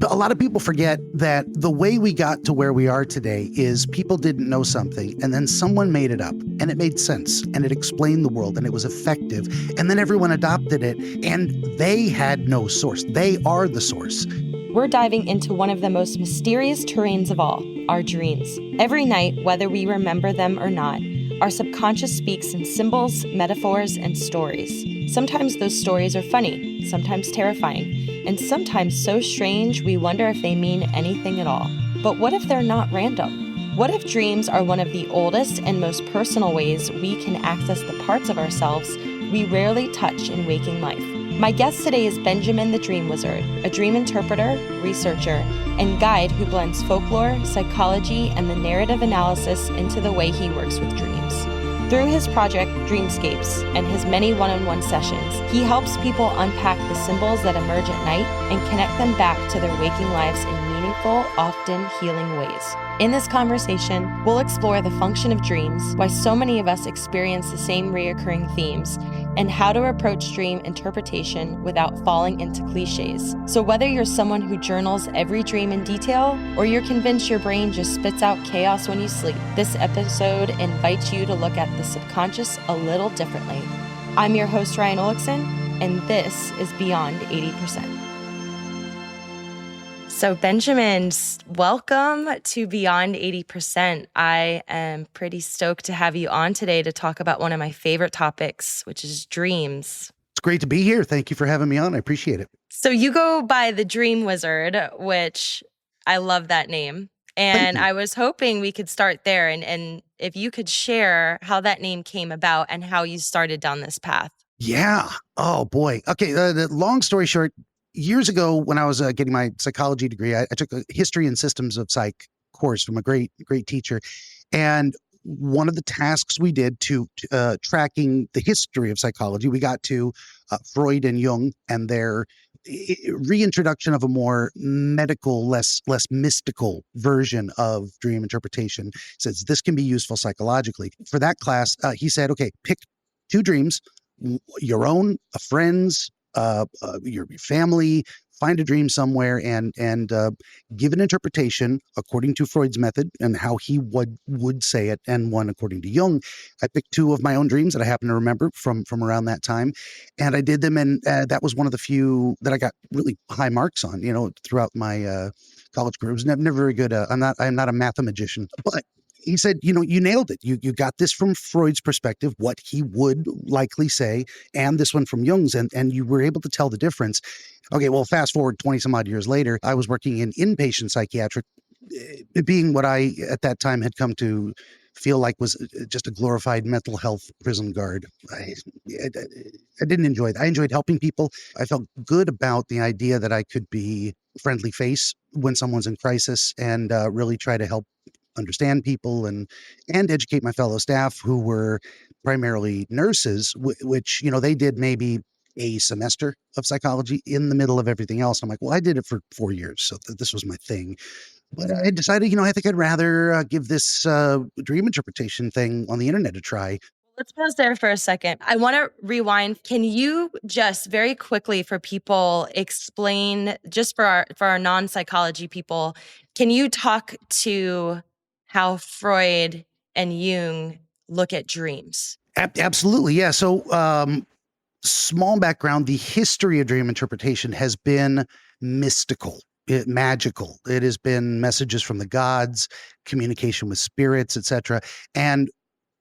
But a lot of people forget that the way we got to where we are today is people didn't know something and then someone made it up and it made sense and it explained the world and it was effective. And then everyone adopted it and they had no source. They are the source. We're diving into one of the most mysterious terrains of all, our dreams. Every night, whether we remember them or not, our subconscious speaks in symbols, metaphors, and stories. Sometimes those stories are funny, sometimes terrifying, and sometimes so strange we wonder if they mean anything at all. But what if they're not random? What if dreams are one of the oldest and most personal ways we can access the parts of ourselves we rarely touch in waking life? My guest today is Benjamin the Dream Wizard, a dream interpreter, researcher, and guide who blends folklore, psychology, and the narrative analysis into the way he works with dreams. Through his project, Dreamscapes, and his many one-on-one sessions, he helps people unpack the symbols that emerge at night and connect them back to their waking lives in meaningful, often healing ways. In this conversation, we'll explore the function of dreams, why so many of us experience the same reoccurring themes, and how to approach dream interpretation without falling into cliches. So whether you're someone who journals every dream in detail, or you're convinced your brain just spits out chaos when you sleep, this episode invites you to look at the subconscious a little differently. I'm your host, Ryan Olekson, and this is Beyond 80%. So Benjamin, welcome to Beyond 80%. I am pretty stoked to have you on today to talk about one of my favorite topics, which is dreams. It's great to be here. Thank you for having me on. I appreciate it. So you go by the Dream Wizard, which I love that name. And I was hoping we could start there and if you could share how that name came about and how you started down this path. Yeah. Oh, boy. Okay. The long story short, years ago, when I was getting my psychology degree, I took a history and systems of psych course from a great teacher. And one of the tasks we did to tracking the history of psychology, we got to Freud and Jung and their reintroduction of a more medical, less mystical version of dream interpretation. Says this can be useful psychologically. For that class, he said, okay, pick two dreams, your own, a friend's, your family, find a dream somewhere and give an interpretation according to Freud's method and how he would say it, and one according to Jung. I picked two of my own dreams that I happen to remember from around that time, and I did them, and that was one of the few that I got really high marks on, throughout my college career. It was never very good. I'm not a mathematician, but he said, you nailed it. You got this from Freud's perspective, what he would likely say, and this one from Jung's, and you were able to tell the difference. Okay, well, fast forward 20 some odd years later, I was working in inpatient psychiatric, being what I at that time had come to feel like was just a glorified mental health prison guard. I didn't enjoy that. I enjoyed helping people. I felt good about the idea that I could be a friendly face when someone's in crisis and really try to help understand people and educate my fellow staff who were primarily nurses, which, they did maybe a semester of psychology in the middle of everything else. I'm like, well, I did it for 4 years. So this was my thing. But I decided, I think I'd rather give this dream interpretation thing on the internet a try. Let's pause there for a second. I want to rewind. Can you just very quickly for people explain, just for our non-psychology people, can you talk to how Freud and Jung look at dreams? Absolutely. Yeah. So small background, the history of dream interpretation has been mystical, magical. It has been messages from the gods, communication with spirits, etc. And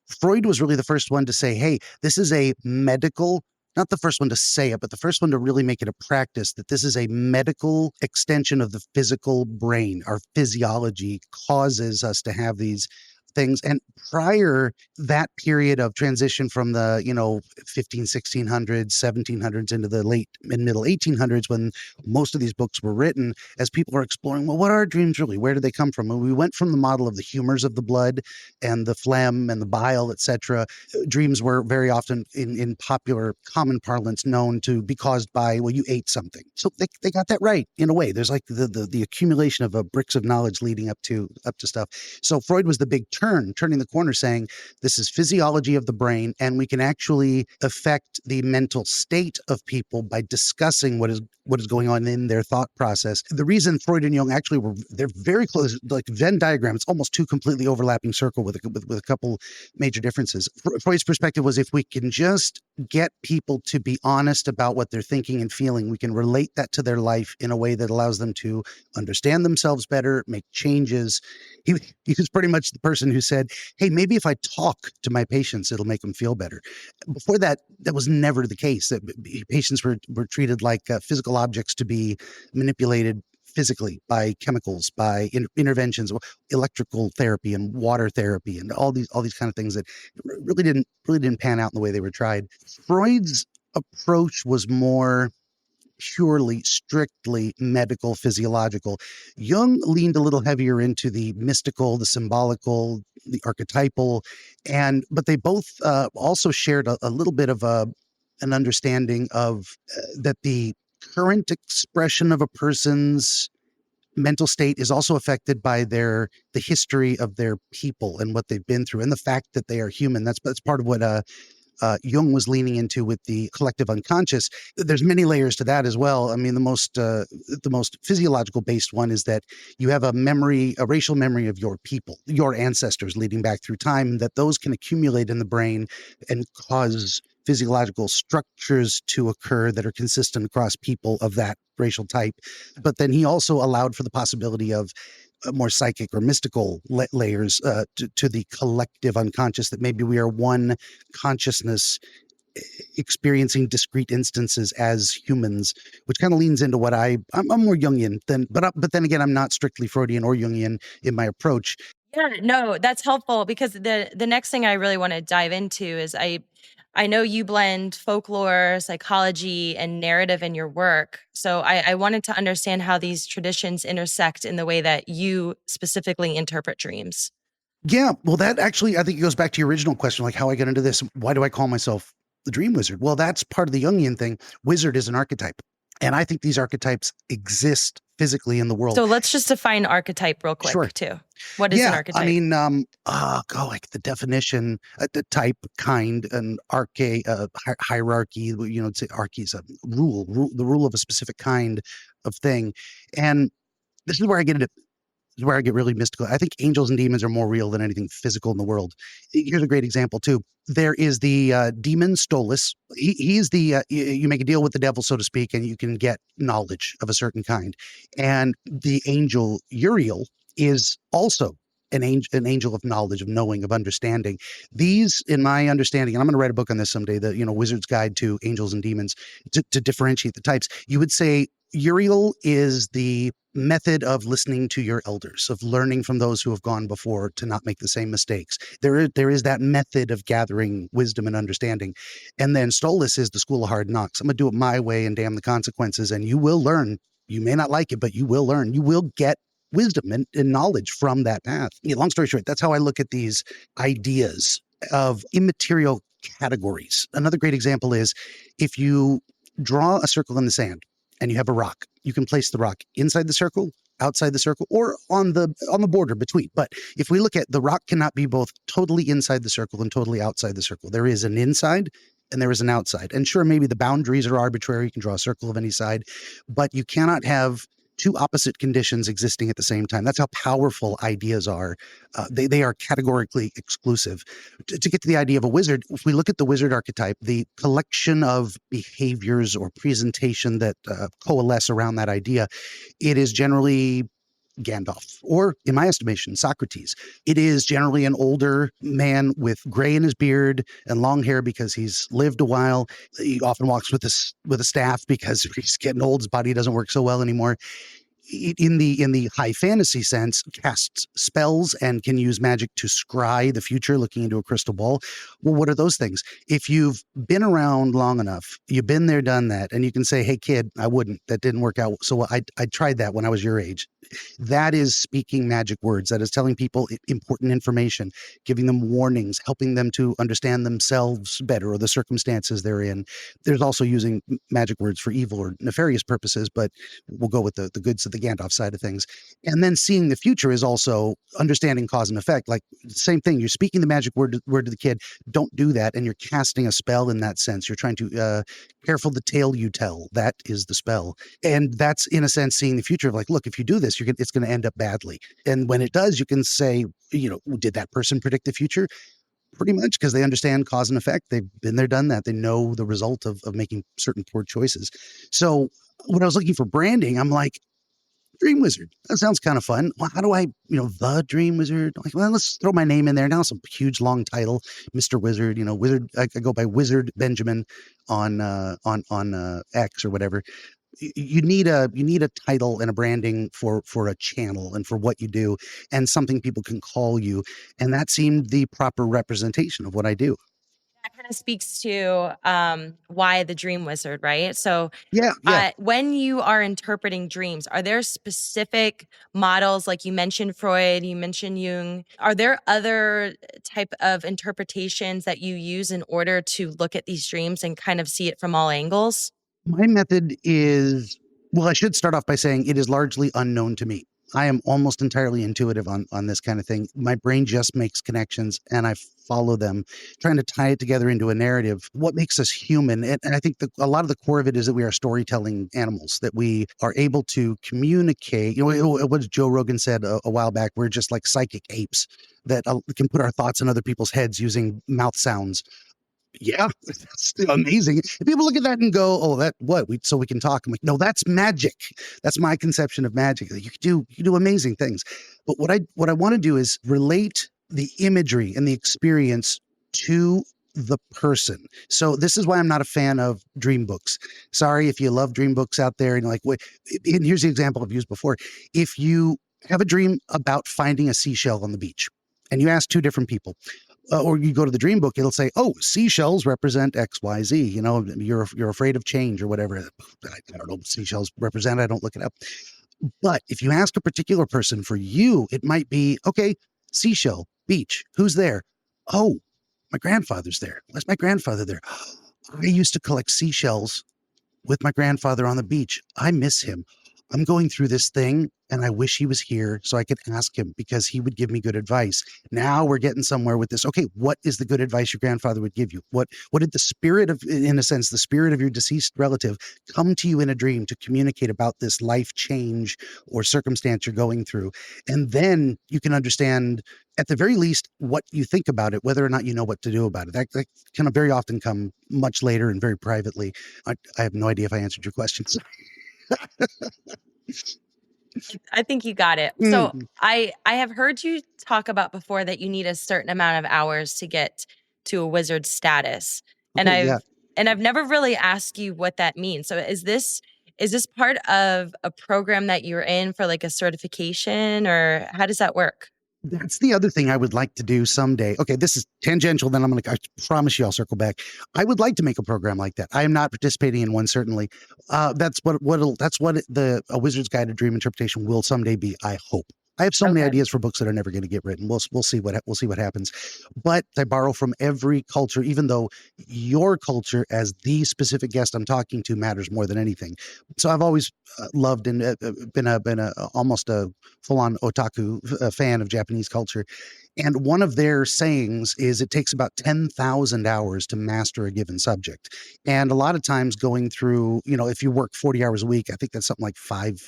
Freud was really the first one to say, hey, this is a medical, not the first one to say it, but the first one to really make it a practice that this is a medical extension of the physical brain. Our physiology causes us to have these things. And prior that period of transition from the, 1600s, 1700s into the late and middle 1800s, when most of these books were written, as people are exploring, well, what are dreams really? Where do they come from? And we went from the model of the humors of the blood and the phlegm and the bile, etc. Dreams were very often in popular common parlance known to be caused by, well, you ate something. So they got that right in a way. There's like the accumulation of bricks of knowledge leading up to stuff. So Freud was the big turning the corner, saying this is physiology of the brain, and we can actually affect the mental state of people by discussing what is going on in their thought process. The reason Freud and Jung actually they're very close, like Venn diagram. It's almost two completely overlapping circle with a couple major differences. Freud's perspective was, if we can just get people to be honest about what they're thinking and feeling, we can relate that to their life in a way that allows them to understand themselves better, make changes. He was pretty much the person who said, hey, maybe if I talk to my patients, it'll make them feel better. Before that, that was never the case. That patients were treated like physical objects to be manipulated physically by chemicals, by interventions, electrical therapy and water therapy, and all these kind of things that really didn't pan out in the way they were tried. Freud's approach was more purely, strictly medical, physiological. Jung leaned a little heavier into the mystical, the symbolical, the archetypal, but they both also shared a little bit of an understanding of that the current expression of a person's mental state is also affected by the history of their people and what they've been through, and the fact that they are human. That's part of what Jung was leaning into with the collective unconscious. There's many layers to that as well. I mean, the most physiological based one is that you have a racial memory of your people, your ancestors leading back through time, that those can accumulate in the brain and cause physiological structures to occur that are consistent across people of that racial type. But then he also allowed for the possibility of more psychic or mystical layers to the collective unconscious, that maybe we are one consciousness experiencing discrete instances as humans, which kind of leans into what I'm more Jungian but then again, I'm not strictly Freudian or Jungian in my approach. Yeah, no, that's helpful, because the next thing I really want to dive into is I know you blend folklore, psychology, and narrative in your work. So I wanted to understand how these traditions intersect in the way that you specifically interpret dreams. Yeah, well, that actually, I think it goes back to your original question, like how I got into this. Why do I call myself the dream wizard? Well, that's part of the Jungian thing. Wizard is an archetype. And I think these archetypes exist physically in the world. So let's just define archetype real quick, Sure. Too. What is an archetype? I mean, like the definition, the type, kind, and hierarchy. You know, archy is a rule, the rule of a specific kind of thing. And this is where I get into. This is where I get really mystical. I think angels and demons are more real than anything physical in the world. Here's a great example too. There is the demon Stolas. He's the you make a deal with the devil, so to speak, and you can get knowledge of a certain kind. And the angel Uriel is also an angel of knowledge, of knowing, of understanding. These, in my understanding, and I'm going to write a book on this someday, the Wizard's Guide to Angels and Demons, to differentiate the types. You would say Uriel is the method of listening to your elders, of learning from those who have gone before to not make the same mistakes. There is that method of gathering wisdom and understanding. And then Stolas is the school of hard knocks. I'm going to do it my way and damn the consequences, and you will learn. You may not like it, but you will learn. You will get wisdom and knowledge from that path. Yeah, long story short, that's how I look at these ideas of immaterial categories. Another great example is if you draw a circle in the sand and you have a rock, you can place the rock inside the circle, outside the circle, or on the border between. But if we look at, the rock cannot be both totally inside the circle and totally outside the circle. There is an inside and there is an outside. And sure, maybe the boundaries are arbitrary. You can draw a circle of any side, but you cannot have two opposite conditions existing at the same time. That's how powerful ideas are. They are categorically exclusive. To get to the idea of a wizard, if we look at the wizard archetype, the collection of behaviors or presentation that coalesce around that idea, it is generally Gandalf, or in my estimation, Socrates. It is generally an older man with gray in his beard and long hair because he's lived a while. He often walks with a staff because he's getting old. His body doesn't work so well anymore. In the high fantasy sense, casts spells and can use magic to scry the future, looking into a crystal ball. Well, what are those things? If you've been around long enough, you've been there, done that, and you can say, hey, kid, I wouldn't. That didn't work out. So I tried that when I was your age. That is speaking magic words. That is telling people important information, giving them warnings, helping them to understand themselves better or the circumstances they're in. There's also using magic words for evil or nefarious purposes, but we'll go with the goods of the the Gandalf side of things. And then seeing the future is also understanding cause and effect. Like same thing, you're speaking the magic word to the kid, don't do that. And you're casting a spell in that sense. You're trying to, careful the tale you tell, that is the spell. And that's in a sense seeing the future of like, look, if you do this, it's going to end up badly. And when it does, you can say, did that person predict the future? Pretty much, because they understand cause and effect. They've been there, done that. They know the result of making certain poor choices. So when I was looking for branding, I'm like, Dream Wizard. That sounds kind of fun. Well, how do I, the Dream Wizard? Like, well, let's throw my name in there. Now some huge long title, Mr. Wizard. Wizard. I go by Wizard Benjamin on X or whatever. You need a title and a branding for a channel and for what you do, and something people can call you. And that seemed the proper representation of what I do. That kind of speaks to why the dream wizard, right? So Yeah. when you are interpreting dreams, are there specific models, like you mentioned Freud, you mentioned Jung? Are there other type of interpretations that you use in order to look at these dreams and kind of see it from all angles? My method is, well, I should start off by saying it is largely unknown to me. I am almost entirely intuitive on this kind of thing. My brain just makes connections and I follow them, trying to tie it together into a narrative. What makes us human? And I think a lot of the core of it is that we are storytelling animals, that we are able to communicate. What Joe Rogan said a while back, we're just like psychic apes that can put our thoughts in other people's heads using mouth sounds. Yeah, that's amazing. And people look at that and go, "Oh, so we can talk." I'm like, "No, that's magic. That's my conception of magic. You can do amazing things." But what I want to do is relate the imagery and the experience to the person. So this is why I'm not a fan of dream books. Sorry if you love dream books out there and like, wait, and here's the example I've used before. If you have a dream about finding a seashell on the beach, and you ask two different people, or you go to the dream book, it'll say, "Oh, seashells represent X, Y, Z. You're afraid of change or whatever." I don't know what seashells represent. I don't look it up. But if you ask a particular person, for you, it might be, okay, seashell, beach. Who's there? Oh, my grandfather's there. Why's my grandfather there? I used to collect seashells with my grandfather on the beach. I miss him. I'm going through this thing and I wish he was here so I could ask him because he would give me good advice. Now we're getting somewhere with this. Okay, what is the good advice your grandfather would give you? What did the spirit of, in a sense, the spirit of your deceased relative come to you in a dream to communicate about this life change or circumstance you're going through? And then you can understand, at the very least, what you think about it, whether or not you know what to do about it. That can very often come much later and very privately. I have no idea if I answered your questions. I think you got it. So I have heard you talk about before that you need a certain amount of hours to get to a wizard status. And Okay, yeah. I've never really asked you what that means. So is this part of a program that you're in for like a certification, or how does that work? That's the other thing I would like to do someday. Okay, this is tangential, then I promise you I'll circle back. I would like to make a program like that. I am not participating in one, certainly. That's what a Wizard's Guide to Dream Interpretation will someday be, I hope. I have so many ideas for books that are never going to get written. We'll see what happens. But I borrow from every culture, even though your culture, as the specific guest I'm talking to, matters more than anything. So I've always loved and been almost a full-on otaku fan of Japanese culture. And one of their sayings is it takes about 10,000 hours to master a given subject. And a lot of times going through, if you work 40 hours a week, I think that's something like 5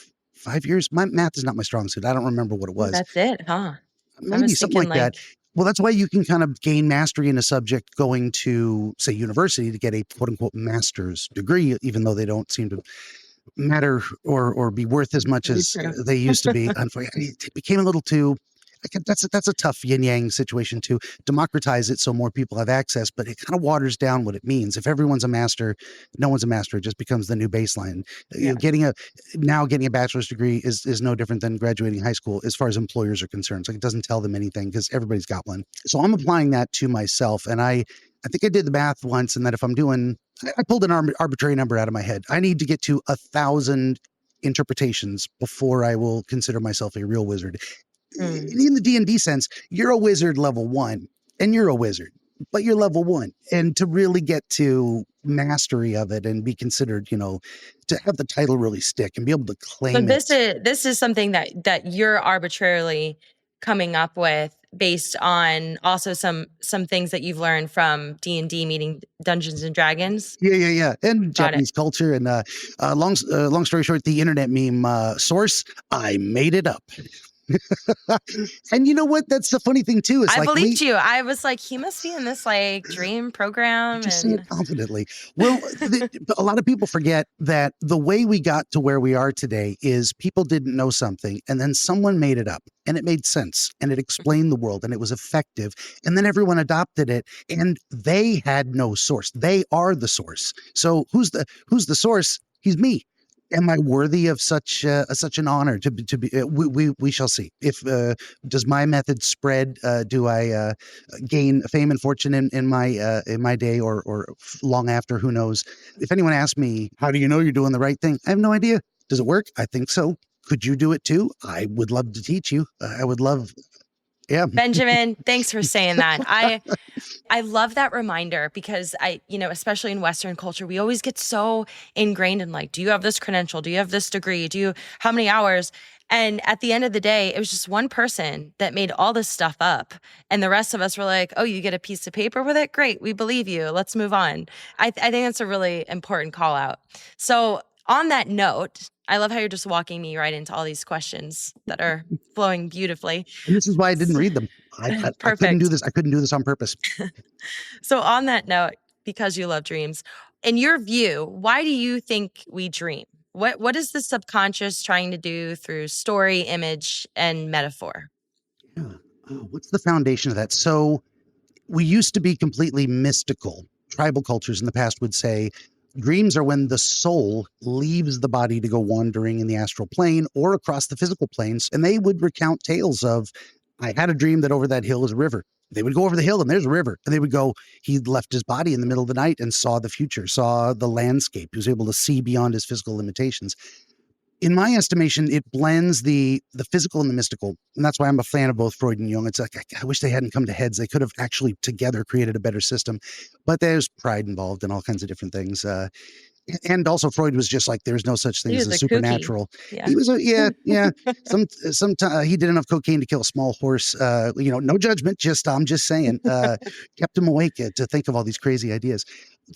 years. My math is not my strong suit. I don't remember what it was. That's it, huh? Maybe something like that. Well, that's why you can kind of gain mastery in a subject going to, say, university to get a quote unquote master's degree, even though they don't seem to matter or be worth as much as they used to be. Unfortunately, it became a little too. That's a tough yin yang situation to democratize it so more people have access, but it kind of waters down what it means. If everyone's a master, no one's a master. It just becomes the new baseline. Yeah. Getting a bachelor's degree is no different than graduating high school as far as employers are concerned. So it doesn't tell them anything because everybody's got one. So I'm applying that to myself, and I think I did the math once, and that if I'm doing, I pulled an arbitrary number out of my head. I need to get to 1,000 interpretations before I will consider myself a real wizard. In the D&D sense, you're a wizard level 1 and you're a wizard. but you're level 1. And to really get to mastery of it and be considered, to have the title really stick and be able to So claim this is something that you're arbitrarily coming up with based on also some things that you've learned from D&D, meeting Dungeons and Dragons. Yeah. And Got it. Japanese culture. And long story short, the internet meme source, I made it up. And you know what? That's the funny thing too. Is I like believed you. I was like, he must be in this like dream program. Just say it confidently. Well, a lot of people forget that the way we got to where we are today is people didn't know something, and then someone made it up, and it made sense, and it explained the world, and it was effective, and then everyone adopted it, and they had no source. They are the source. So who's the source? He's me. Am I worthy of such an honor to be? We shall see. If does my method spread? Do I gain fame and fortune in my day or long after? Who knows? If anyone asks me, how do you know you're doing the right thing? I have no idea. Does it work? I think so. Could you do it too? I would love to teach you. I would love. Yeah. Benjamin, thanks for saying that. I love that reminder because especially in Western culture, we always get so ingrained in like, do you have this credential? Do you have this degree? How many hours? And at the end of the day, it was just one person that made all this stuff up. And the rest of us were like, oh, you get a piece of paper with it? Great. We believe you. Let's move on. I think that's a really important call out. So on that note, I love how you're just walking me right into all these questions that are flowing beautifully. And this is why I didn't read them. I couldn't do this. I couldn't do this on purpose. So on that note, because you love dreams, in your view, why do you think we dream? What is the subconscious trying to do through story, image, and metaphor? Yeah. What's the foundation of that? So we used to be completely mystical. Tribal cultures in the past would say dreams are when the soul leaves the body to go wandering in the astral plane or across the physical planes. And they would recount tales of, I had a dream that over that hill is a river. They would go over the hill and there's a river. And they would go, he left his body in the middle of the night and saw the future, saw the landscape. He was able to see beyond his physical limitations. In my estimation, it blends the physical and the mystical. And that's why I'm a fan of both Freud and Jung. It's like, I wish they hadn't come to heads. They could have actually together created a better system. But there's pride involved and all kinds of different things. And also Freud was just like, there's no such thing as a supernatural. Yeah. He was Sometimes he did enough cocaine to kill a small horse. No judgment. I'm just saying, kept him awake to think of all these crazy ideas.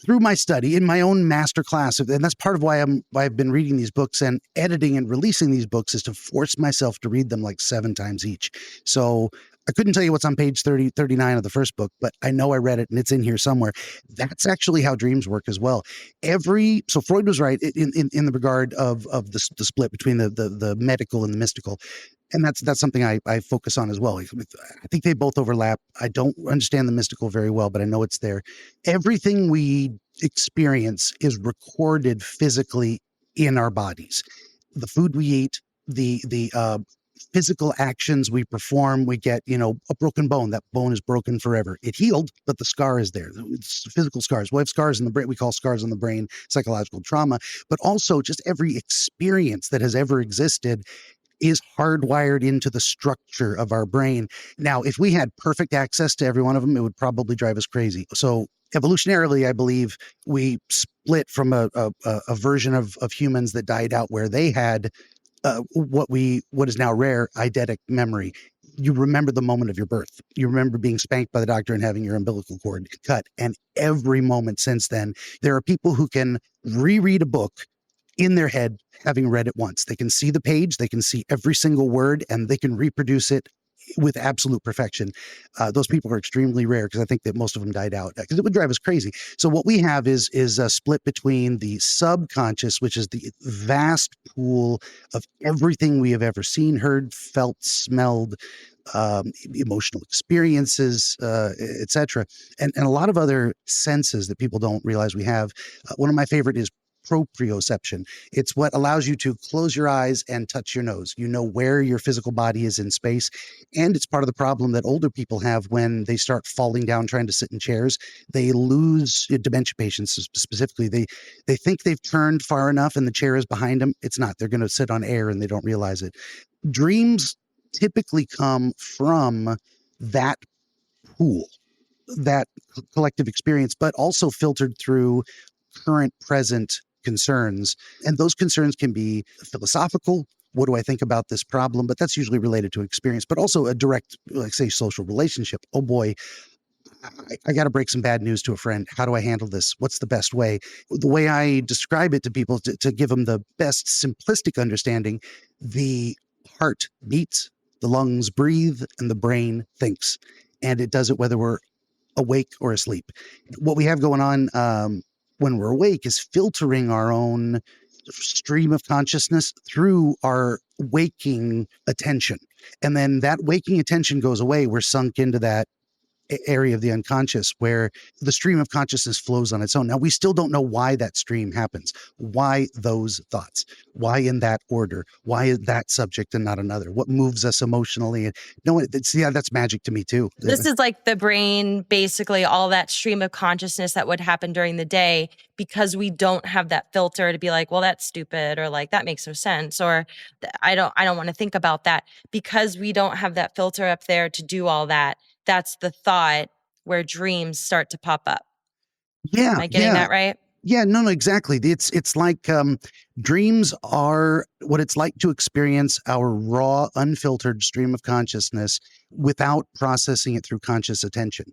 Through my study in my own master class, and that's part of why I've been reading these books and editing and releasing these books, is to force myself to read them like 7 times each. So I couldn't tell you what's on page 39 of the first book, but I know I read it and it's in here somewhere. That's actually how dreams work as well. So Freud was right in the regard of the split between the medical and the mystical. And that's something I focus on as well. I think they both overlap. I don't understand the mystical very well, but I know it's there. Everything we experience is recorded physically in our bodies. The food we eat, the physical actions we perform, we get, a broken bone. That bone is broken forever. It healed, but the scar is there. It's physical scars. We have scars in the brain. We call scars on the brain psychological trauma, but also just every experience that has ever existed is hardwired into the structure of our brain. Now, if we had perfect access to every one of them, it would probably drive us crazy. So evolutionarily, I believe we split from a version of humans that died out where they had what is now rare, eidetic memory. You remember the moment of your birth. You remember being spanked by the doctor and having your umbilical cord cut. And every moment since then, there are people who can reread a book in their head, having read it once. They can see the page, they can see every single word, and they can reproduce it with absolute perfection. Those people are extremely rare because I think that most of them died out because it would drive us crazy. So what we have is a split between the subconscious, which is the vast pool of everything we have ever seen, heard, felt, smelled, emotional experiences, etc., and a lot of other senses that people don't realize we have. One of my favorite is proprioception. It's what allows you to close your eyes and touch your nose. You know where your physical body is in space. And it's part of the problem that older people have when they start falling down trying to sit in chairs. They lose, dementia patients specifically, they think they've turned far enough and the chair is behind them. It's not. They're going to sit on air and they don't realize it. Dreams typically come from that pool. that collective experience, but also filtered through current present concerns. And those concerns can be philosophical. What do I think about this problem? But that's usually related to experience, but also a direct, like say, social relationship. Oh boy, I got to break some bad news to a friend. How do I handle this? What's the best way? The way I describe it to people to give them the best simplistic understanding, the heart beats, the lungs breathe, and the brain thinks. And it does it whether we're awake or asleep. What we have going on when we're awake is filtering our own stream of consciousness through our waking attention. And then that waking attention goes away. We're sunk into that area of the unconscious where the stream of consciousness flows on its own. Now, we still don't know why that stream happens. Why those thoughts? Why in that order? Why is that subject and not another? What moves us emotionally? And no, that's magic to me too. This is like the brain, basically all that stream of consciousness that would happen during the day, because we don't have that filter to be like, well, that's stupid, or like, that makes no sense, or I don't want to think about that. Because we don't have that filter up there to do all that, that's the thought where dreams start to pop up. Yeah. Am I getting that right? Yeah, no, exactly. It's like dreams are what it's like to experience our raw, unfiltered stream of consciousness without processing it through conscious attention.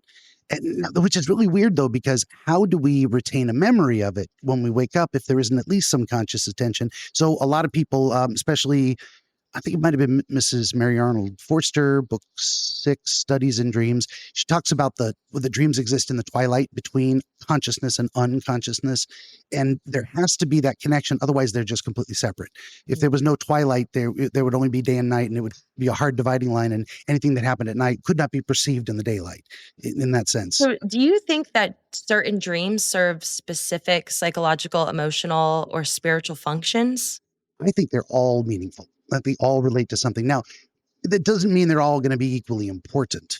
And, which is really weird, though, because how do we retain a memory of it when we wake up if there isn't at least some conscious attention? So a lot of people, especially I think it might have been Mrs. Mary Arnold Forster, book 6, Studies in Dreams. She talks about the dreams exist in the twilight between consciousness and unconsciousness. And there has to be that connection. Otherwise, they're just completely separate. If there was no twilight, there would only be day and night, and it would be a hard dividing line. And anything that happened at night could not be perceived in the daylight in that sense. So do you think that certain dreams serve specific psychological, emotional, or spiritual functions? I think they're all meaningful, that they all relate to something. Now, that doesn't mean they're all going to be equally important.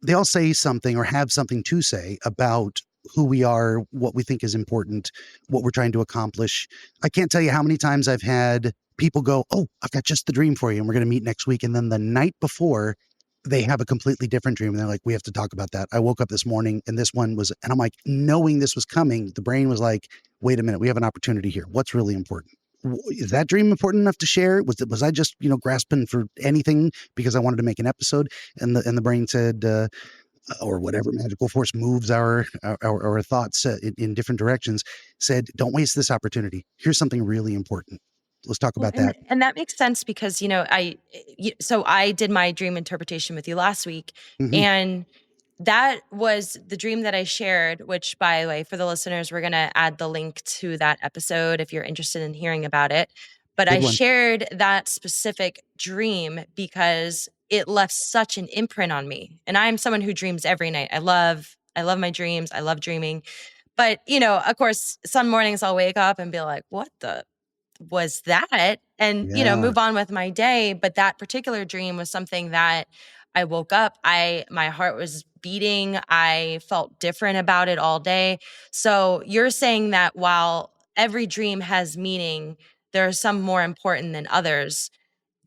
They all say something or have something to say about who we are, what we think is important, what we're trying to accomplish. I can't tell you how many times I've had people go, oh, I've got just the dream for you, and we're going to meet next week. And then the night before, they have a completely different dream. And they're like, we have to talk about that. I woke up this morning and this one was, and I'm like, knowing this was coming, the brain was like, wait a minute, we have an opportunity here. What's really important? Is that dream important enough to share? Was I just, grasping for anything because I wanted to make an episode? And the brain said, or whatever magical force moves our thoughts in different directions, said, don't waste this opportunity. Here's something really important. Let's talk about that. And that makes sense because, so I did my dream interpretation with you last week, and that was the dream that I shared, which, by the way, for the listeners, we're going to add the link to that episode if you're interested in hearing about it. But I shared that specific dream because it left such an imprint on me. And I'm someone who dreams every night. I love my dreams. I love dreaming. But, of course, some mornings I'll wake up and be like, what the was that? And, move on with my day. But that particular dream was something that I woke up, my heart was beating. I felt different about it all day. So you're saying that while every dream has meaning, there are some more important than others.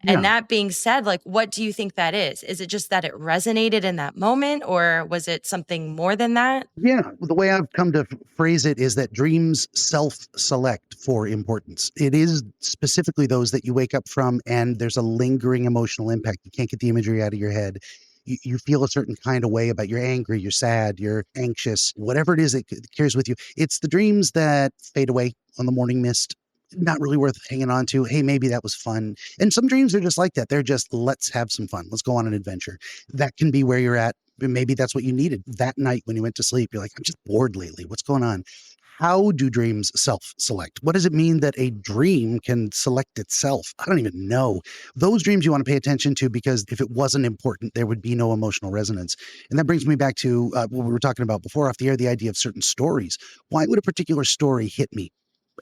Yeah. And that being said, like, what do you think that is? Is it just that it resonated in that moment, or was it something more than that? Yeah. The way I've come to phrase it is that dreams self-select for importance. It is specifically those that you wake up from and there's a lingering emotional impact. You can't get the imagery out of your head. You feel a certain kind of way about you're angry, you're sad, you're anxious, whatever it is that carries with you. It's the dreams that fade away on the morning mist. Not really worth hanging on to. Hey, maybe that was fun. And some dreams are just like that. They're just, let's have some fun. Let's go on an adventure. That can be where you're at. Maybe that's what you needed that night when you went to sleep. You're like, I'm just bored lately. What's going on? How do dreams self-select? What does it mean that a dream can select itself? I don't even know. Those dreams you want to pay attention to, because if it wasn't important, there would be no emotional resonance. And that brings me back to what we were talking about before off the air, the idea of certain stories. Why would a particular story hit me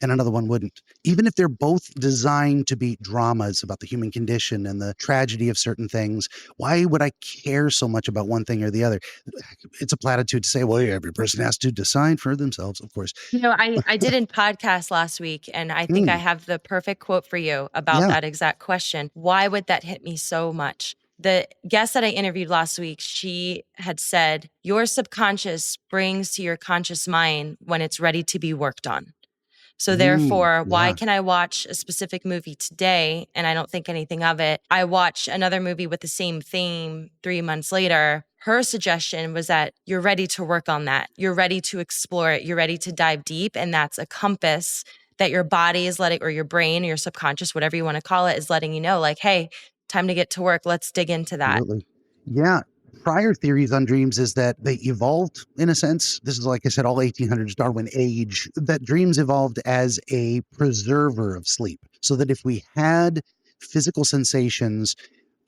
and another one wouldn't? Even if they're both designed to be dramas about the human condition and the tragedy of certain things, why would I care so much about one thing or the other? It's a platitude to say, well, yeah, every person has to decide for themselves, of course. I did a podcast last week, and I think I have the perfect quote for you about that exact question. Why would that hit me so much? The guest that I interviewed last week, she had said, your subconscious brings to your conscious mind when it's ready to be worked on. So therefore, why Yeah. can I watch a specific movie today and I don't think anything of it? I watch another movie with the same theme 3 months later. Her suggestion was that you're ready to work on that. You're ready to explore it. You're ready to dive deep. And that's a compass that your body is letting, or your brain, or your subconscious, whatever you want to call it, is letting you know, like, hey, time to get to work. Let's dig into that. Absolutely. Yeah. Prior theories on dreams is that they evolved in a sense. This is, like I said, all 1800s Darwin age, that dreams evolved as a preserver of sleep. So that if we had physical sensations,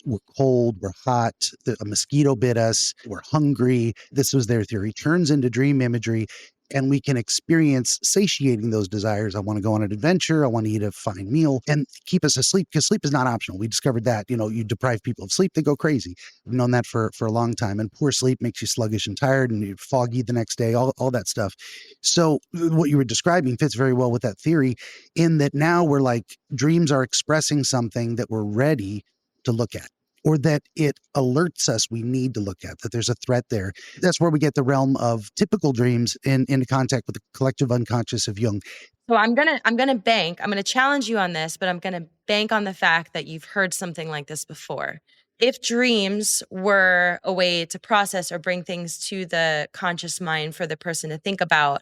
we're cold, we're hot, a mosquito bit us, we're hungry, this was their theory, turns into dream imagery. And we can experience satiating those desires. I want to go on an adventure. I want to eat a fine meal and keep us asleep, because sleep is not optional. We discovered that, you deprive people of sleep, they go crazy. We've known that for a long time. And poor sleep makes you sluggish and tired and you're foggy the next day, all that stuff. So what you were describing fits very well with that theory, in that now we're like, dreams are expressing something that we're ready to look at, or that it alerts us we need to look at, that there's a threat there. That's where we get the realm of typical dreams into contact with the collective unconscious of Jung. So I'm gonna challenge you on this, but I'm gonna bank on the fact that you've heard something like this before. If dreams were a way to process or bring things to the conscious mind for the person to think about,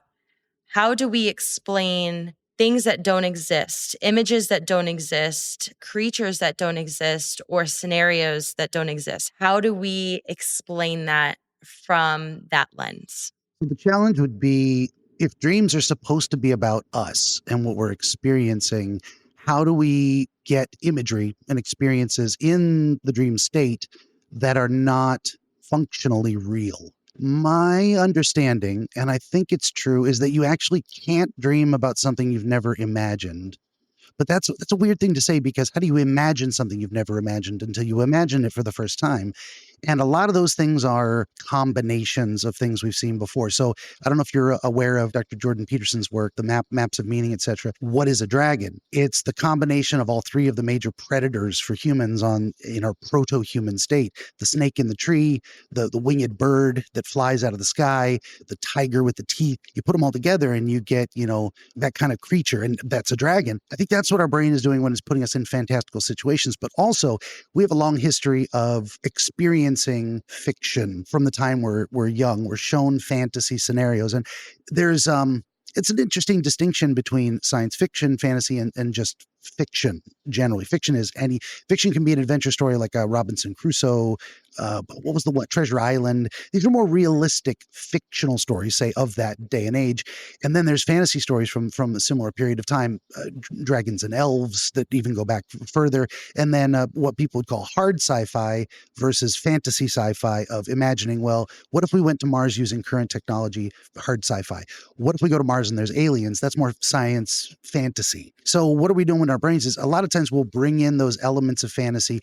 how do we explain things that don't exist, images that don't exist, creatures that don't exist, or scenarios that don't exist? How do we explain that from that lens? The challenge would be, if dreams are supposed to be about us and what we're experiencing, how do we get imagery and experiences in the dream state that are not functionally real? My understanding, and I think it's true, is that you actually can't dream about something you've never imagined. But that's a weird thing to say, because how do you imagine something you've never imagined until you imagine it for the first time? And a lot of those things are combinations of things we've seen before. So I don't know if you're aware of Dr. Jordan Peterson's work, the maps of meaning, etc. What is a dragon? It's the combination of all three of the major predators for humans in our proto-human state: the snake in the tree, the winged bird that flies out of the sky, the tiger with the teeth. You put them all together and you get, that kind of creature, and that's a dragon. I think that's what our brain is doing when it's putting us in fantastical situations. But also, we have a long history of experiencing fiction from the time we're young. We're shown fantasy scenarios, and there's it's an interesting distinction between science fiction, fantasy, and just fiction generally. Fiction can be an adventure story like Robinson Crusoe. What was the one? Treasure Island. These are more realistic fictional stories, say, of that day and age. And then there's fantasy stories from a similar period of time, dragons and elves that even go back further. And then what people would call hard sci-fi versus fantasy sci-fi, of imagining, well, what if we went to Mars using current technology? Hard sci-fi. What if we go to Mars and there's aliens? That's more science fantasy. So what are we doing with our brains is, a lot of times we'll bring in those elements of fantasy,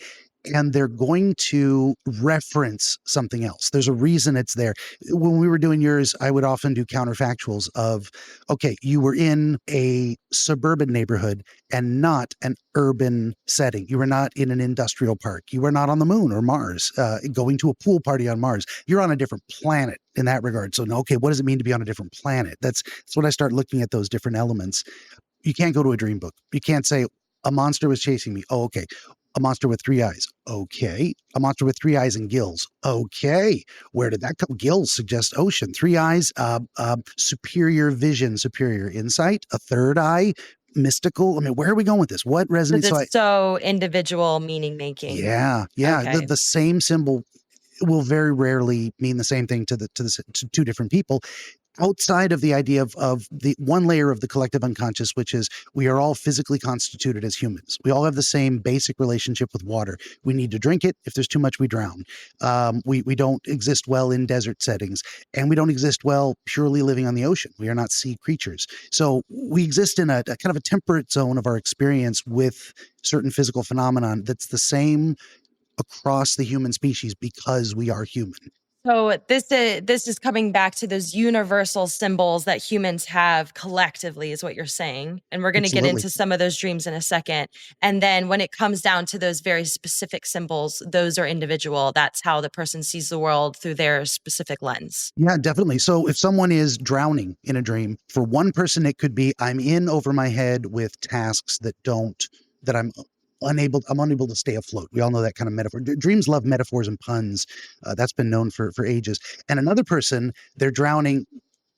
and they're going to reference something else. There's a reason it's there. When we were doing yours, I would often do counterfactuals of, okay, you were in a suburban neighborhood and not an urban setting. You were not in an industrial park. You were not on the moon or Mars, going to a pool party on Mars. You're on a different planet in that regard. So, okay, what does it mean to be on a different planet? That's when I start looking at those different elements. You can't go to a dream book. You can't say, a monster was chasing me. Oh, okay. A monster with 3 eyes. Okay. A monster with 3 eyes and gills. Okay. Where did that come? Gills suggest ocean. 3 eyes, superior vision, superior insight. A third eye, mystical. I mean, where are we going with this? What resonates? It's so individual meaning making. Yeah. Okay. The same symbol will very rarely mean the same thing to two different people. Outside of the idea of the one layer of the collective unconscious, which is, we are all physically constituted as humans. We all have the same basic relationship with water. We need to drink it. If there's too much, we drown. We don't exist well in desert settings, and we don't exist well purely living on the ocean. We are not sea creatures. So we exist in a kind of a temperate zone of our experience with certain physical phenomenon that's the same across the human species, because we are human. So this is coming back to those universal symbols that humans have collectively, is what you're saying. And we're going to get Absolutely. into some of those dreams in a second. And then when it comes down to those very specific symbols, those are individual. That's how the person sees the world through their specific lens. Yeah, definitely. So if someone is drowning in a dream, for one person, it could be I'm in over my head with tasks that I'm unable to stay afloat. We all know that kind of metaphor. Dreams love metaphors and puns. That's been known for ages. And another person, they're drowning,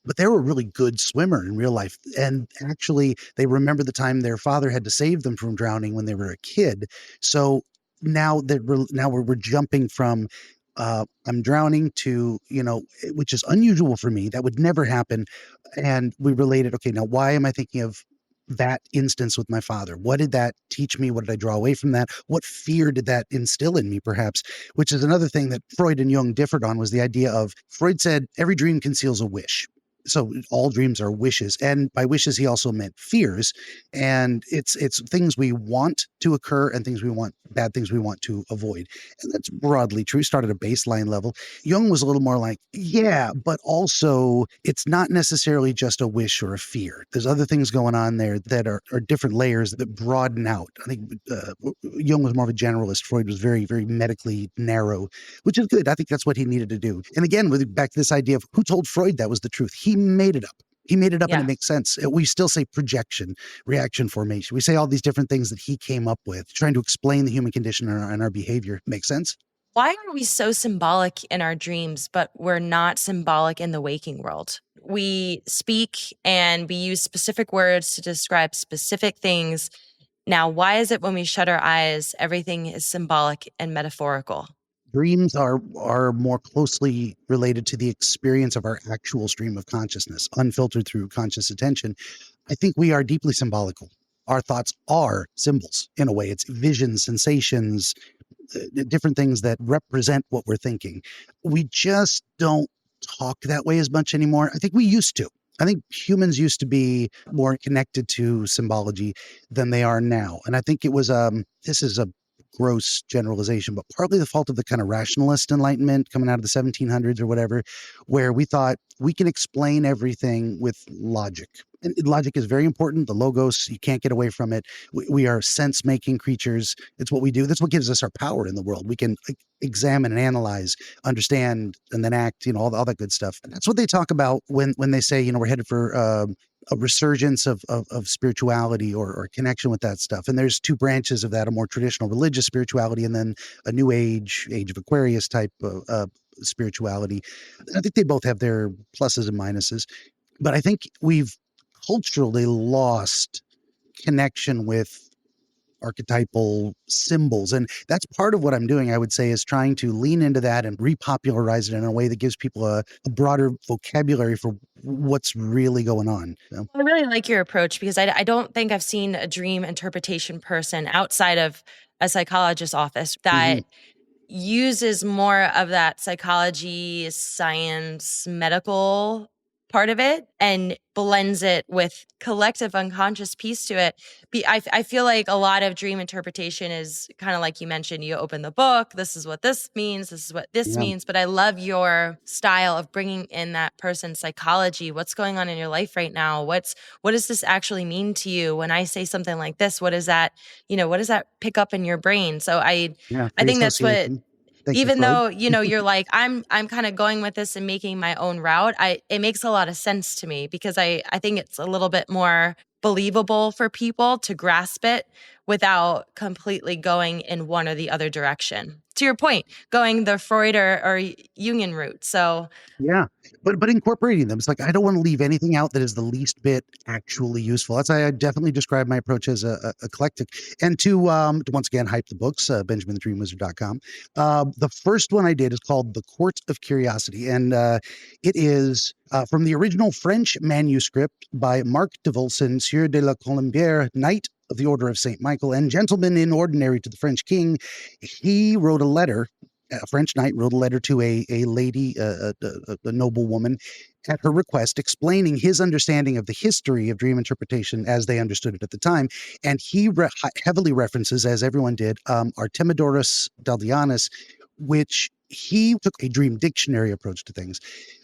but they were a really good swimmer in real life. And actually, they remember the time their father had to save them from drowning when they were a kid. So now we're jumping from I'm drowning to, which is unusual for me. That would never happen. And we related, okay, now why am I thinking of that instance with my father? What did that teach me? What did I draw away from that? What fear did that instill in me, perhaps? Which is another thing that Freud and Jung differed on, was the idea of, Freud said every dream conceals a wish. So all dreams are wishes. And by wishes, he also meant fears. And it's things we want to occur and bad things we want to avoid. And that's broadly true. Start at a baseline level. Jung was a little more like, yeah, but also it's not necessarily just a wish or a fear. There's other things going on there that are different layers that broaden out. I think Jung was more of a generalist. Freud was very, very medically narrow, which is good. I think that's what he needed to do. And again, back to this idea of who told Freud that was the truth. He made it up. He made it up, Yeah. and it makes sense. We still say projection, reaction formation. We say all these different things that he came up with, trying to explain the human condition and our behavior. Makes sense? Why are we so symbolic in our dreams, but we're not symbolic in the waking world? We speak and we use specific words to describe specific things. Now, why is it when we shut our eyes, everything is symbolic and metaphorical? Dreams are more closely related to the experience of our actual stream of consciousness, unfiltered through conscious attention. I think we are deeply symbolical. Our thoughts are symbols in a way. It's visions, sensations, different things that represent what we're thinking. We just don't talk that way as much anymore. I think we used to. I think humans used to be more connected to symbology than they are now. And I think it was this is a gross generalization, but partly the fault of the kind of rationalist enlightenment coming out of the 1700s or whatever, where we thought we can explain everything with logic. And logic is very important. The logos, you can't get away from it. We are sense-making creatures. It's what we do. That's what gives us our power in the world. We can examine and analyze, understand, and then act, all that good stuff. And that's what they talk about when they say, we're headed for a resurgence of spirituality or connection with that stuff. And there's two branches of that, a more traditional religious spirituality and then a new age of Aquarius type of spirituality. I think they both have their pluses and minuses. But I think we've culturally lost connection with archetypal symbols. And that's part of what I'm doing, I would say, is trying to lean into that and repopularize it in a way that gives people a broader vocabulary for what's really going on. So. I really like your approach because I don't think I've seen a dream interpretation person outside of a psychologist's office that uses more of that psychology, science, medical part of it and blends it with collective unconscious piece to it. I feel like a lot of dream interpretation is kind of like you mentioned, you open the book, this is what this means, this is what this means. But I love your style of bringing in that person's psychology. What's going on in your life right now? What does this actually mean to you? When I say something like this, what does that pick up in your brain? So I think that's what, even though, you're like, I'm kind of going with this and making my own route. It makes a lot of sense to me because I think it's a little bit more believable for people to grasp it without completely going in one or the other direction. To your point, going the Freud or Jungian route. So yeah, but incorporating them. It's like, I don't want to leave anything out that is the least bit actually useful. That's why I definitely describe my approach as eclectic. And to once again hype the books, BenjaminTheDreamWizard.com. The first one I did is called The Court of Curiosity, and it is from the original French manuscript by Marc de Volson, Sieur de la Colombière, Knight of the Order of St. Michael and gentleman in ordinary to the French king. He wrote a letter. A French knight wrote a letter to a lady, a noble woman, at her request, explaining his understanding of the history of dream interpretation as they understood it at the time. And he heavily references, as everyone did, Artemidorus Daldianus, which he took a dream dictionary approach to things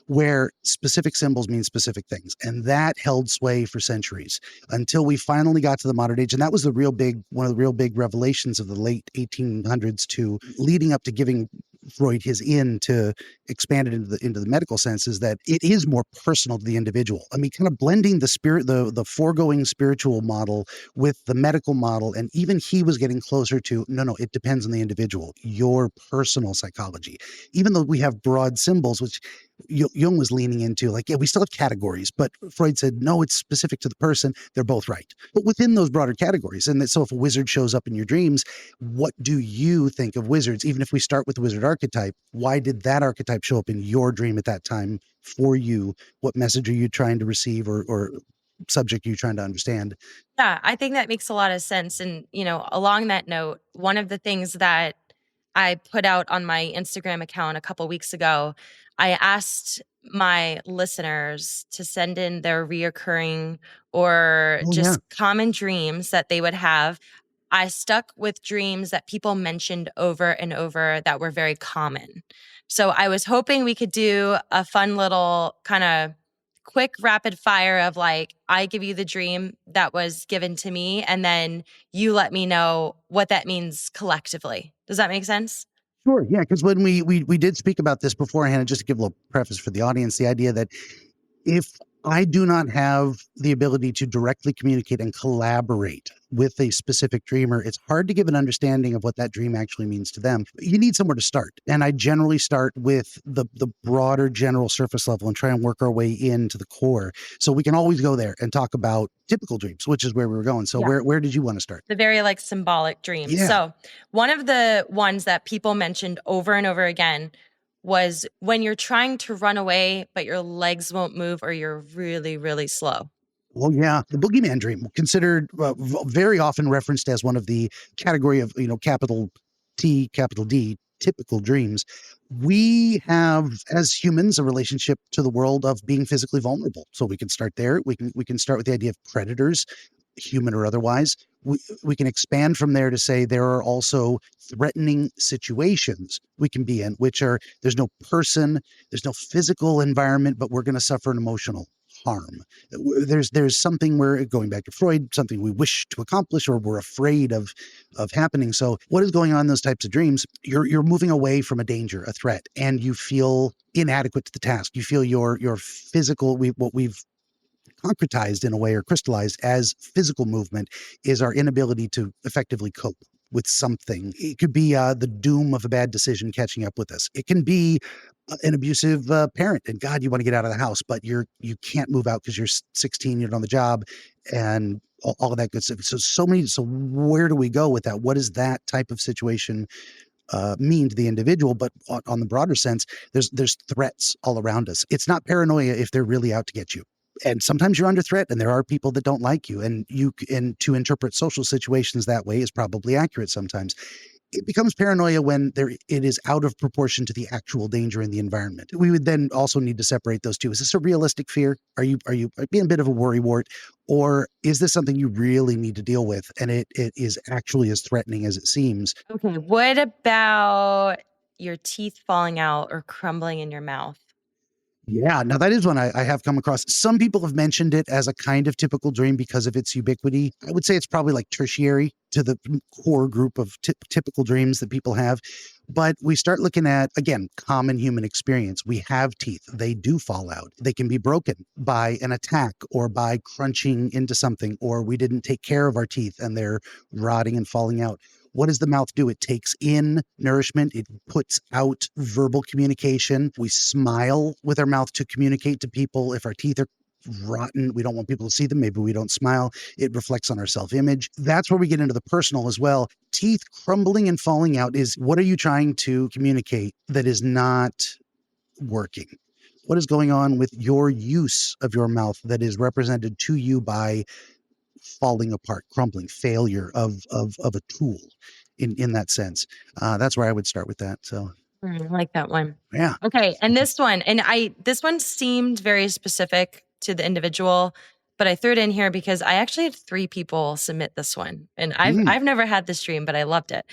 where specific symbols mean specific things. And that held sway for centuries until we finally got to the modern age. And that was one of the real big revelations of the late 1800s to leading up to giving Freud his in to expand it into the medical sense, is that it is more personal to the individual. I mean, kind of blending the foregoing spiritual model with the medical model. And even he was getting closer to, no, it depends on the individual, your personal psychology. Even though we have broad symbols, which Jung was leaning into, like, yeah, we still have categories, but Freud said, no, it's specific to the person. They're both right. But within those broader categories. And so if a wizard shows up in your dreams, what do you think of wizards? Even if we start with the wizard archetype, why did that archetype show up in your dream at that time for you? What message are you trying to receive, or subject are you trying to understand? Yeah, I think that makes a lot of sense. And, along that note, one of the things that I put out on my Instagram account a couple weeks ago, I asked my listeners to send in their reoccurring or Oh, yeah. just common dreams that they would have. I stuck with dreams that people mentioned over and over that were very common. So I was hoping we could do a fun little kind of quick rapid fire of, like, I give you the dream that was given to me, and then you let me know what that means collectively. Does that make sense? Sure. Yeah. Because when we did speak about this beforehand, and just to give a little preface for the audience, the idea that if I do not have the ability to directly communicate and collaborate with a specific dreamer, it's hard to give an understanding of what that dream actually means to them. You need somewhere to start. And I generally start with the broader general surface level and try and work our way into the core. So we can always go there and talk about typical dreams, which is where we were going. So Yeah. where did you want to start? The very symbolic dreams. Yeah. So one of the ones that people mentioned over and over again was when you're trying to run away, but your legs won't move, or you're really, really slow. Well, yeah, the boogeyman dream, considered very often referenced as one of the category of, capital T, capital D, typical dreams. We have, as humans, a relationship to the world of being physically vulnerable. So we can start there. We can start with the idea of predators, human or otherwise. We can expand from there to say there are also threatening situations we can be in, which are, there's no person, there's no physical environment, but we're going to suffer an emotional harm. There's something where, going back to Freud, something we wish to accomplish or we're afraid of happening. So what is going on in those types of dreams? You're moving away from a danger, a threat, and you feel inadequate to the task. You feel your physical, what we've concretized in a way, or crystallized as physical movement, is our inability to effectively cope with something. It could be the doom of a bad decision catching up with us. It can be an abusive parent, and God, you want to get out of the house, but you can't move out because you're 16, you're on the job, and all of that good stuff. So where do we go with that? What does that type of situation mean to the individual? But on the broader sense, there's threats all around us. It's not paranoia if they're really out to get you. And sometimes you're under threat, and there are people that don't like you, and to interpret social situations that way is probably accurate sometimes. It becomes paranoia when it is out of proportion to the actual danger in the environment. We would then also need to separate those two. Is this a realistic fear? Are you being a bit of a worrywart, or is this something you really need to deal with, and it is actually as threatening as it seems? Okay. What about your teeth falling out or crumbling in your mouth? Yeah, now that is one I have come across. Some people have mentioned it as a kind of typical dream because of its ubiquity. I would say it's probably like tertiary to the core group of typical dreams that people have. But we start looking at, again, common human experience. We have teeth. They do fall out. They can be broken by an attack or by crunching into something, or we didn't take care of our teeth and they're rotting and falling out. What does the mouth do? It takes in nourishment. It puts out verbal communication. We smile with our mouth to communicate to people. If our teeth are rotten, we don't want people to see them. Maybe we don't smile. It reflects on our self-image. That's where we get into the personal as well. Teeth crumbling and falling out is, what are you trying to communicate that is not working? What is going on with your use of your mouth that is represented to you by falling apart, crumbling, failure of a tool in that sense? That's where I would start with that. So I like that one. yeah. Okay. And this one seemed very specific to the individual. but I threw it in here because I actually had 3 people submit this one, and I've never had this dream, but I loved it.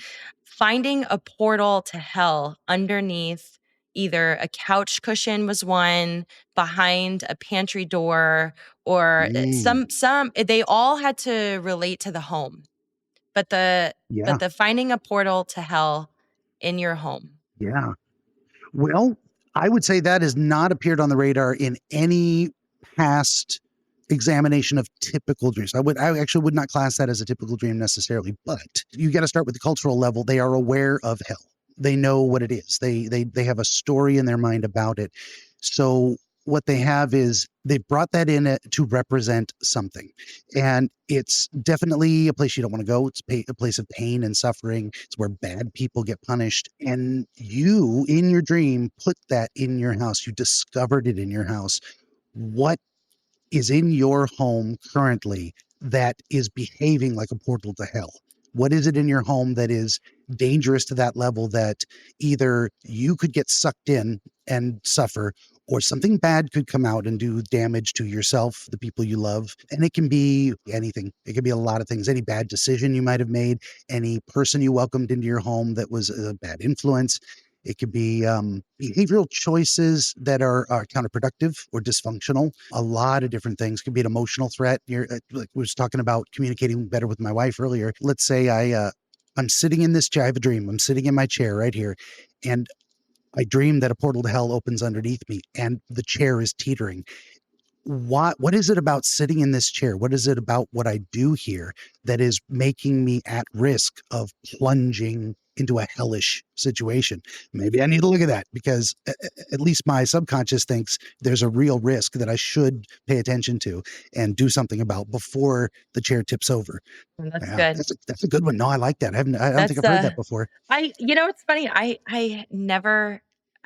Finding a portal to hell underneath either a couch cushion was one, behind a pantry door, or some they all had to relate to the home. But Yeah. the finding a portal to hell in your home. Yeah. Well, I would say that has not appeared on the radar in any past examination of typical dreams. I actually would not class that as a typical dream necessarily, but you got to start with the cultural level. They are aware of hell. They know what it is. They have a story in their mind about it. So what they have is they brought that in to represent something. And it's definitely a place you don't want to go. It's a place of pain and suffering. It's where bad people get punished. And you, in your dream, put that in your house. You discovered it in your house. What is in your home currently that is behaving like a portal to hell? What is it in your home that is dangerous to that level that either you could get sucked in and suffer, or something bad could come out and do damage to yourself, the people you love? And it can be anything. It can be a lot of things. Any bad decision you might have made, any person you welcomed into your home that was a bad influence. It could be behavioral choices that are counterproductive or dysfunctional. A lot of different things. Could be an emotional threat. Like we was talking about communicating better with my wife earlier. Let's say I'm sitting in this chair. I have a dream. I'm sitting in my chair right here, and I dream that a portal to hell opens underneath me, and the chair is teetering. What is it about sitting in this chair? What is it about what I do here that is making me at risk of plunging into a hellish situation? Maybe I need to look at that, because at least my subconscious thinks there's a real risk that I should pay attention to and do something about before the chair tips over. That's Yeah, good. that's a good one. No, I like that. I don't think I've heard that before. It's funny.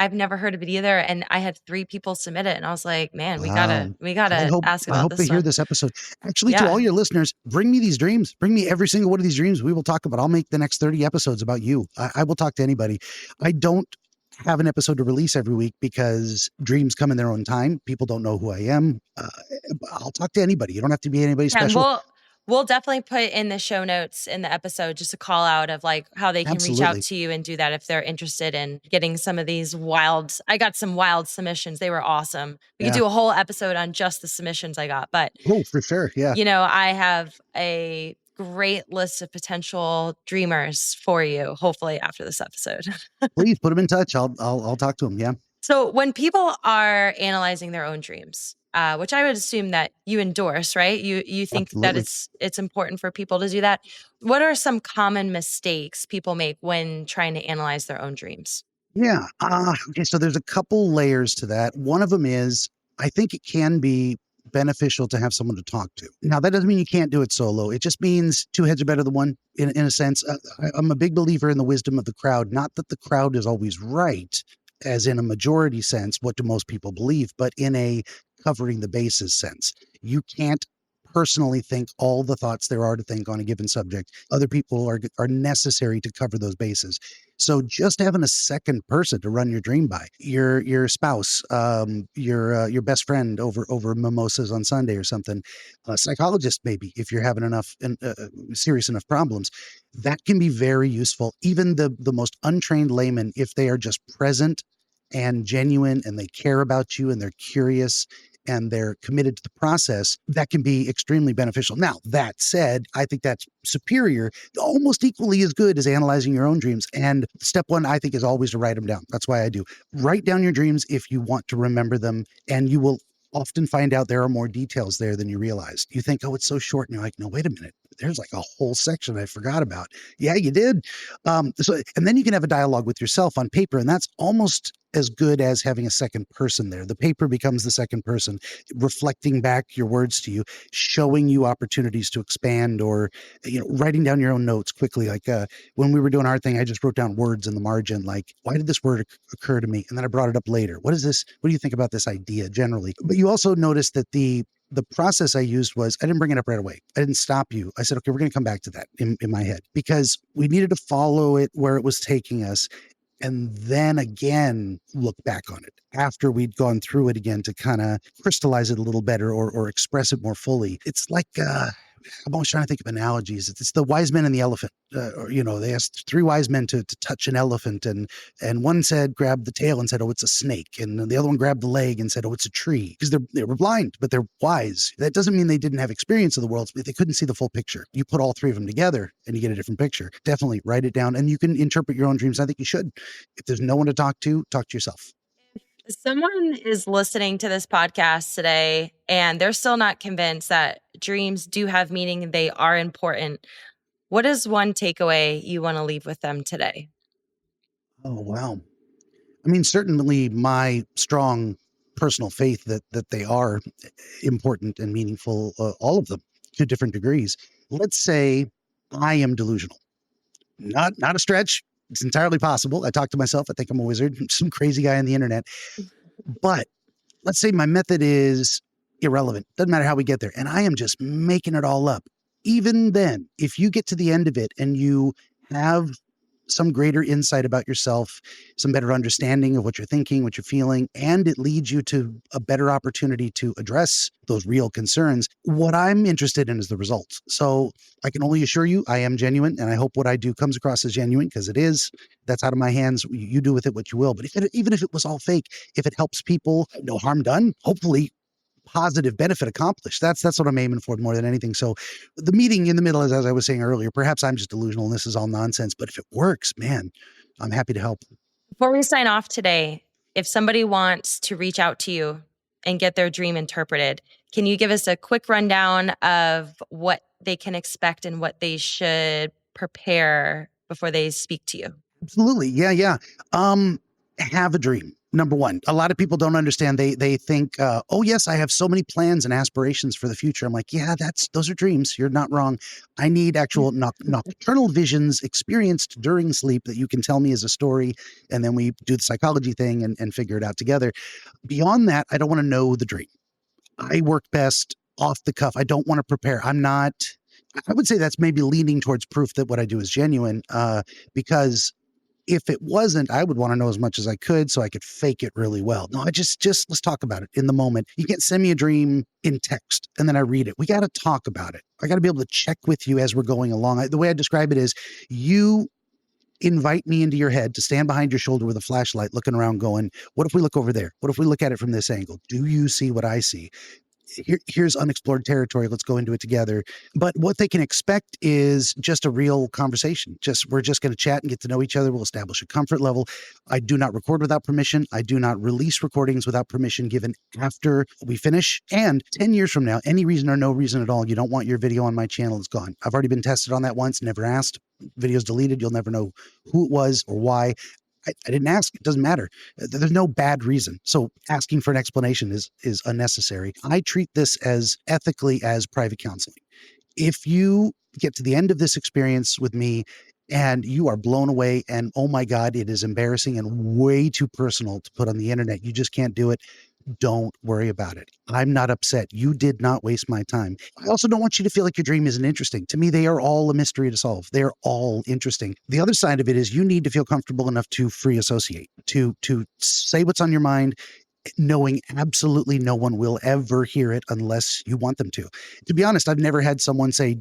I've never heard of it either. And I had 3 people submit it, and I was like, man, we Wow. gotta ask I about hope they this hear one. this episode. Actually, to Yeah. all your listeners, bring me these dreams. Bring me every single one of these dreams we will talk about. I'll make the next 30 episodes about you. I will talk to anybody. I don't have an episode to release every week because dreams come in their own time. People don't know who I am. I'll talk to anybody. You don't have to be anybody Yeah, and special. we'll definitely put in the show notes in the episode just a call out of like how they can reach out Absolutely. to you and do that if they're interested in getting some of these I got some wild submissions. They were awesome. We could Yeah. do a whole episode on just the submissions I got. But Oh, for sure. Yeah. I have a great list of potential dreamers for you, hopefully after this episode. Please put them in touch. I'll talk to them. Yeah. So when people are analyzing their own dreams, which I would assume that you endorse, right? You think that Absolutely. it's important for people to do that. What are some common mistakes people make when trying to analyze their own dreams? Yeah. Okay. So there's a couple layers to that. One of them is, I think it can be beneficial to have someone to talk to. Now, that doesn't mean you can't do it solo. It just means 2 heads are better than one in a sense. I'm a big believer in the wisdom of the crowd. Not that the crowd is always right, as in a majority sense, what do most people believe, but in a covering the bases sense. You can't personally think all the thoughts there are to think on a given subject. Other people are necessary to cover those bases. So just having a second person to run your dream by, your spouse, your best friend over mimosas on Sunday or something, a psychologist maybe if you're having enough serious enough problems, that can be very useful. Even the most untrained layman, if they are just present and genuine and they care about you and they're curious and they're committed to the process, that can be extremely beneficial. Now, that said, I think that's superior, almost equally as good as analyzing your own dreams. And step one, I think, is always to write them down. That's why I do. Write down your dreams if you want to remember them, and you will often find out there are more details there than you realized. You think, oh, it's so short. And you're like, no, wait a minute. There's like a whole section I forgot about. Yeah, you did. And then you can have a dialogue with yourself on paper, and that's almost as good as having a second person there. The paper becomes the second person, reflecting back your words to you, showing you opportunities to expand, or writing down your own notes quickly. Like when we were doing our thing, I just wrote down words in the margin, like, why did this word occur to me? And then I brought it up later. What is this? What do you think about this idea generally? But you also notice that the process I used was, I didn't bring it up right away. I didn't stop you. I said, okay, we're going to come back to that in my head, because we needed to follow it where it was taking us. and then again look back on it after we'd gone through it again to kind of crystallize it a little better or express it more fully. It's like I'm always trying to think of analogies. It's the wise men and the elephant. They asked three wise men to touch an elephant, and one said, grab the tail and said, oh, it's a snake. And the other one grabbed the leg and said, oh, it's a tree. Because they were blind, but they're wise. That doesn't mean they didn't have experience of the world, but they couldn't see the full picture. You put all three of them together and you get a different picture. Definitely write it down, and you can interpret your own dreams. I think you should. If there's no one to talk to yourself. Someone is listening to this podcast today and they're still not convinced that dreams do have meaning, they are important. What is one takeaway you want to leave with them today? Oh, wow. I mean, certainly my strong personal faith that they are important and meaningful, all of them to different degrees. Let's say I am delusional. Not a stretch. It's entirely possible. I talk to myself. I think I'm a wizard, some crazy guy on the internet. But let's say my method is irrelevant. Doesn't matter how we get there. And I am just making it all up. Even then, if you get to the end of it and you have some greater insight about yourself, some better understanding of what you're thinking, what you're feeling, and it leads you to a better opportunity to address those real concerns. What I'm interested in is the results. So I can only assure you I am genuine, and I hope what I do comes across as genuine, because it is. That's out of my hands. You do with it what you will. But even if it was all fake, if it helps people, no harm done, hopefully positive benefit accomplished. That's what I'm aiming for more than anything. So the meeting in the middle is, as I was saying earlier, perhaps I'm just delusional and this is all nonsense, but if it works, man, I'm happy to help. Before we sign off today, if somebody wants to reach out to you and get their dream interpreted, can you give us a quick rundown of what they can expect and what they should prepare before they speak to you? Absolutely. Yeah. Have a dream. Number one, a lot of people don't understand. They think, oh yes, I have so many plans and aspirations for the future. I'm like, yeah, those are dreams. You're not wrong. I need actual nocturnal visions experienced during sleep that you can tell me as a story. And then we do the psychology thing and figure it out together. Beyond that, I don't want to know the dream. I work best off the cuff. I don't want to prepare. I would say that's maybe leaning towards proof that what I do is genuine, because if it wasn't, I would want to know as much as I could so I could fake it really well. No, I just let's talk about it in the moment. You can't send me a dream in text and then I read it. We got to talk about it. I got to be able to check with you as we're going along. The way I describe it is you invite me into your head to stand behind your shoulder with a flashlight looking around going, what if we look over there? What if we look at it from this angle? Do you see what I see? Here's unexplored territory. Let's go into it together. But what they can expect is just a real conversation. We're just going to chat and get to know each other. We'll establish a comfort level. I do not record without permission. I do not release recordings without permission given after we finish. And 10 years from now, any reason or no reason at all, you don't want your video on my channel, it's gone. I've already been tested on that once, never asked. Video's deleted. You'll never know who it was or why. I didn't ask. It doesn't matter. There's no bad reason. So asking for an explanation is unnecessary. I treat this as ethically as private counseling. If you get to the end of this experience with me and you are blown away and, oh my God, it is embarrassing and way too personal to put on the internet, you just can't do it, don't worry about it. I'm not upset. You did not waste my time. I also don't want you to feel like your dream isn't interesting. To me, they are all a mystery to solve. They're all interesting. The other side of it is you need to feel comfortable enough to free associate, to say what's on your mind, knowing absolutely no one will ever hear it unless you want them to. To be honest, I've never had someone say,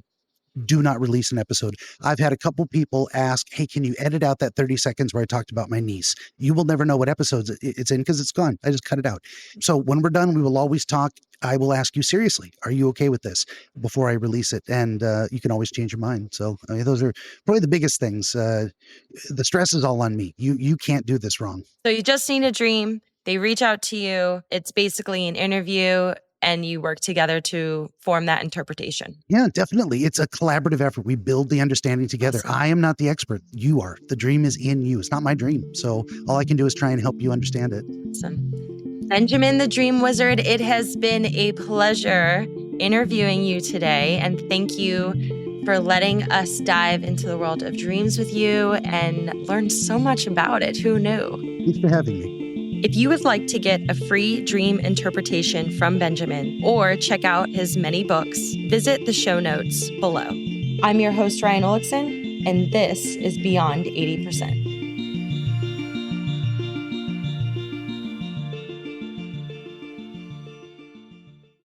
do not release an episode. I've had a couple people ask, hey, can you edit out that 30 seconds where I talked about my niece? You will never know what episodes it's in because it's gone. I just cut it out. So when we're done, we will always talk. I will ask you seriously, are you okay with this before I release it? And you can always change your mind. So I mean, those are probably the biggest things. The stress is all on me. You can't do this wrong. So you just need a dream. They reach out to you. It's basically an interview. And you work together to form that interpretation. Yeah, definitely. It's a collaborative effort. We build the understanding together. Awesome. I am not the expert. You are. The dream is in you. It's not my dream. So all I can do is try and help you understand it. Awesome. Benjamin, the Dream Wizard, it has been a pleasure interviewing you today. And thank you for letting us dive into the world of dreams with you and learn so much about it. Who knew? Thanks for having me. If you would like to get a free dream interpretation from Benjamin or check out his many books, visit the show notes below. I'm your host, Ryan Olixon, and this is Beyond 80%.